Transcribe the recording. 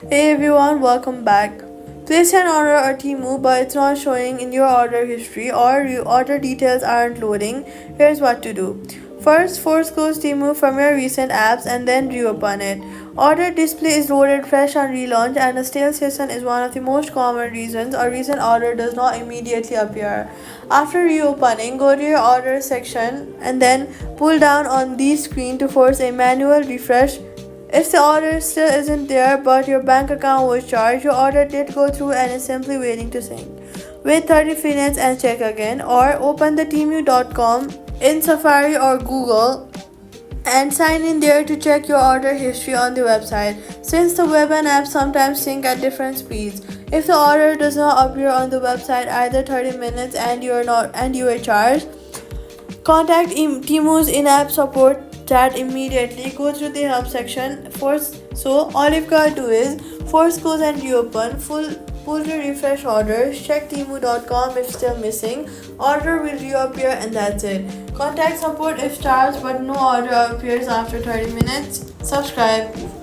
Hey everyone, welcome back. Place an order on Temu but it's not showing in your order history or your order details aren't loading. Here's what to do. First, force close Temu from your recent apps and then reopen it. Order display is loaded fresh on relaunch and a stale session is one of the most common reasons a recent order does not immediately appear. After reopening, go to your order section and then pull down on the screen to force a manual refresh. If the order still isn't there but your bank account was charged, your order did go through and is simply waiting to sync. Wait 30 minutes and check again, or open the temu.com in Safari or Google and sign in there to check your order history on the website. Since the web and app sometimes sync at different speeds, if the order does not appear on the website either 30 minutes and you are charged, contact Temu's in-app support chat immediately. Go through the help section. All you've got to do is force close and reopen. Pull to refresh orders. Check Temu.com if still missing. Order will reappear and that's it. Contact support if charged but no order appears after 30 minutes. Subscribe.